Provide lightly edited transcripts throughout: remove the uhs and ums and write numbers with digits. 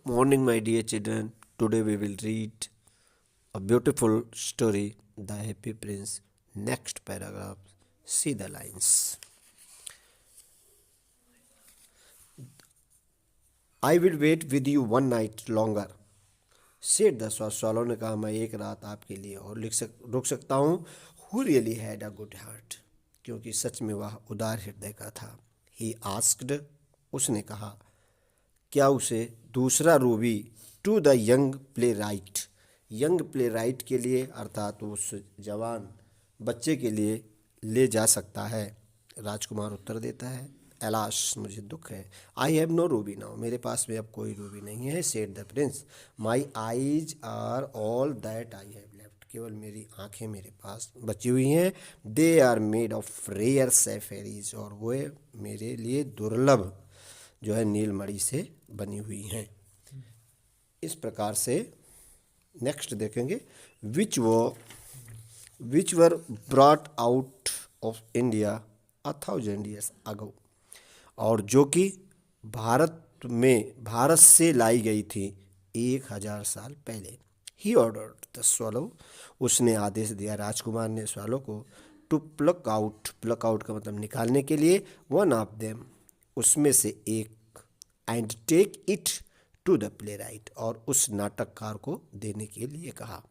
Morning, my dear children. Today we will read a beautiful story, The Happy Prince. Next paragraph. See the lines. I will wait with you one night longer. सेठ the swallow ने कहा, मैं एक रात आपके लिए और रुक सकता हूँ. Who really had a good heart? क्योंकि सच में वह उदार हृदय का था. He asked. उसने कहा. क्या उसे दूसरा ruby to the young playwright के लिए अर्थात उस जवान बच्चे के लिए ले जा सकता है. राजकुमार उत्तर देता है, एलाश मुझे दुख है. I have no ruby now, मेरे पास में अब कोई रूबी नहीं है. Said the prince, my eyes are all that I have left, केवल मेरी आंखें मेरे पास बची हुई हैं. They are made of rare sapphires, और वो मेरे लिए दुर्लभ जो है नीलमणि से बनी हुई हैं. इस प्रकार से नेक्स्ट देखेंगे. Which were brought out of India 1000 years ago, और जो कि भारत से लाई गई थी 1000 साल पहले. ही ऑर्डर्ड द स्वॉलो, उसने आदेश दिया, राजकुमार ने स्वॉलो को, टू प्लक आउट का मतलब निकालने के लिए, वन ऑफ देम, उसमें से एक, and take it to the playwright, और उस नाटककार को देने के लिए कहा.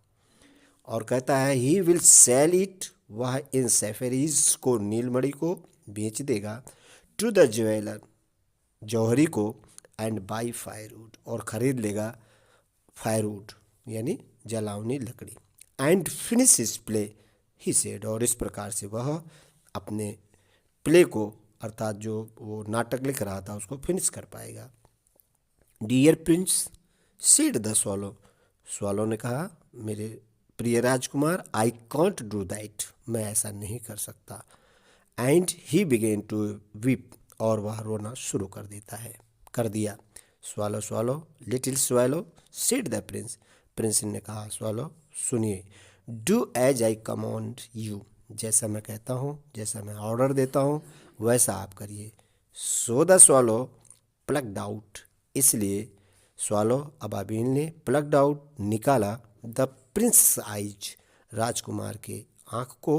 और कहता है, ही विल सेल इट, वह इन सेफरीज को, नीलमणि को बेच देगा, टू द ज्वेलर, जौहरी को, एंड बाई फायरवुड, और ख़रीद लेगा फायरवुड यानी जलावनी लकड़ी. And finish his play, he said, और इस प्रकार से वह अपने प्ले को अर्थात जो वो नाटक लिख रहा था उसको फिनिश कर पाएगा. Dear prince, said the swallow ने कहा, मेरे प्रिय राजकुमार, आई कॉन्ट डू दैट, मैं ऐसा नहीं कर सकता. And he began to weep, और वह रोना शुरू कर दिया. Swallow little swallow, said the prince ने कहा, स्वॉलो सुनिए, do as I command you, जैसा मैं कहता हूँ, जैसा मैं ऑर्डर देता हूँ वैसा आप करिए. So the swallow plucked out, इसलिए स्वॉलो अबाबील ने प्लग्ड आउट निकाला, द प्रिंस आइज, राजकुमार के आँख को,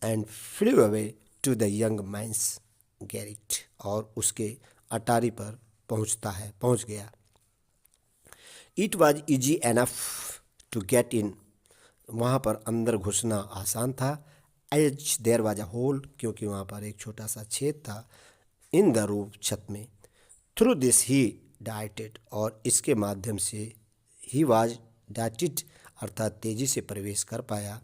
and flew away to the young man's garret, और उसके अटारी पर पहुँच गया. It was easy enough to get in, वहाँ पर अंदर घुसना आसान था. As there was a hole, क्योंकि वहाँ पर एक छोटा सा छेद था. इन द रूफ, छत में. थ्रू दिस ही डाइटेड, और इसके माध्यम से ही वाज डाइटेड अर्थात तेजी से प्रवेश कर पाया.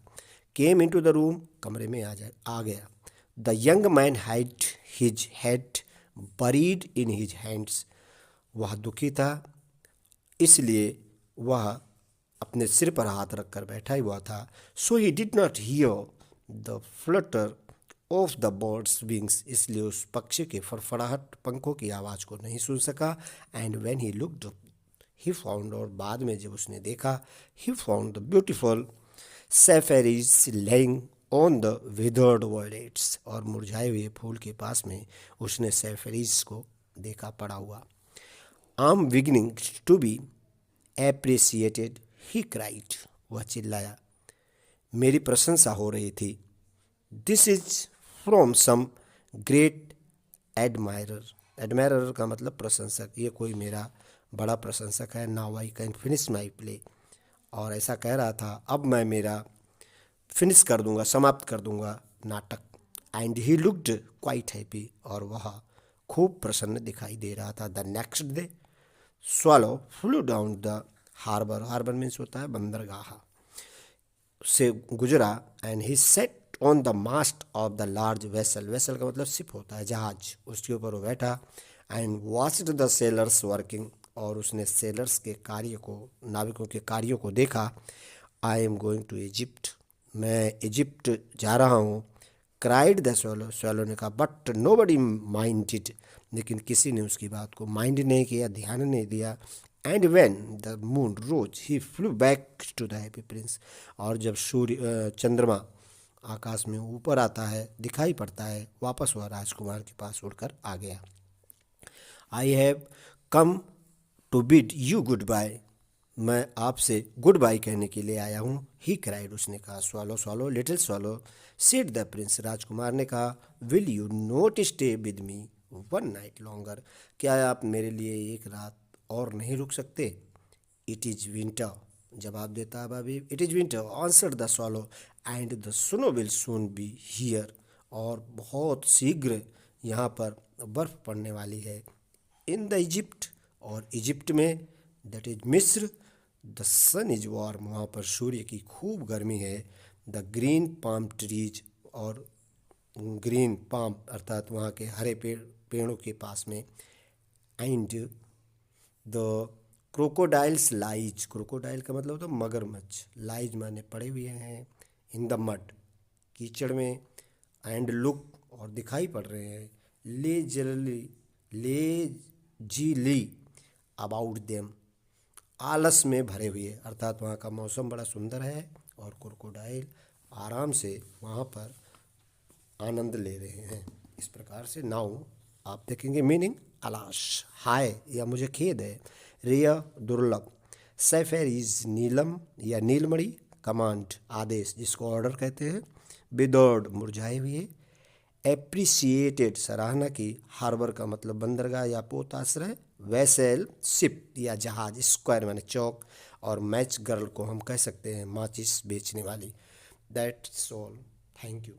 केम इन टू द रूम, कमरे में आ गया. The young man had his head buried in his hands, वह दुखी था, इसलिए वह अपने सिर पर हाथ रखकर बैठा हुआ था. So he did not hear the flutter of the bird's wings, इसलिए उस पक्षी के फड़फड़ाहट पंखों की आवाज़ को नहीं सुन सका. And when he looked he found, और बाद में जब उसने देखा, he found the beautiful sapphires lying on the withered violets, और मुरझाए हुए फूल के पास में उसने सेफेरीज को देखा पड़ा हुआ. I am beginning to be appreciated, he cried, वह चिल्लाया, मेरी प्रशंसा हो रही थी. This is from some great admirer का मतलब प्रशंसक, ये कोई मेरा बड़ा प्रशंसक है. Now I can finish my play, और ऐसा कह रहा था, अब मैं मेरा फिनिश कर दूंगा, समाप्त कर दूंगा नाटक. And he looked quite happy, और वह खूब प्रसन्न दिखाई दे रहा था. The next day swallow flew down the harbour means होता है बंदरगाह, से गुजरा. And he sat on the mast of the large vessel का मतलब शिप होता है जहाज, उसके ऊपर वो बैठा. And watched the sellers working, और उसने सेलर्स के कार्य को, नाविकों के कार्यों को देखा. I am going to Egypt, मैं इजिप्ट जा रहा हूँ. क्राइड द स्वॉलो ने कहा, बट नो बडी माइंडेड, लेकिन किसी ने उसकी बात को माइंड नहीं किया, ध्यान नहीं दिया. And when the moon rose he flew back to the happy prince, और जब चंद्रमा आकाश में ऊपर आता है, दिखाई पड़ता है, वापस वह राजकुमार के पास उड़कर आ गया. I have come to bid you goodbye, मैं आपसे गुड बाय कहने के लिए आया हूँ। ही क्राइड, उसने कहा। Swallow swallow little swallow, said the prince, राजकुमार ने कहा। Will you not stay with me one night longer, क्या आप मेरे लिए एक रात और नहीं रुक सकते? इट इज़ विंटर, जवाब देता है भाभी। It is winter answered the swallow, and the snow will soon be here, और बहुत शीघ्र यहाँ पर बर्फ़ पड़ने वाली है। इन द इजिप्ट, और इजिप्ट में, दैट इज मिस्र, द सन इज वार्म, वहाँ पर सूर्य की खूब गर्मी है। द ग्रीन पाम ट्रीज, और ग्रीन पाम अर्थात वहाँ के हरे पेड़ों के पास में। And the crocodiles lies, crocodile का मतलब होता है मगरमच्छ, लाइज माने पड़े हुए हैं। इन द मड, कीचड़ में। एंड लुक, और दिखाई पड़ रहे हैं। लेजीली अबाउट देम, आलस में भरे हुए, अर्थात वहाँ का मौसम बड़ा सुंदर है और क्रोकोडाइल आराम से वहाँ पर आनंद ले रहे हैं। इस प्रकार से नाउ आप देखेंगे मीनिंग। अलाश, हाय या मुझे खेद है। रिया, दुर्लभ। सैफेर इज नीलम या नीलमणि, कमांड आदेश जिसको ऑर्डर कहते हैं। विदर्ड, मुरझाए हुए। एप्रिसिएटेड, सराहना की। हार्बर का मतलब बंदरगाह या पोताश्रय। वैसेल, शिप या जहाज। स्क्वायर माने चौक। और मैच गर्ल को हम कह सकते हैं माचिस बेचने वाली। That's all, thank you.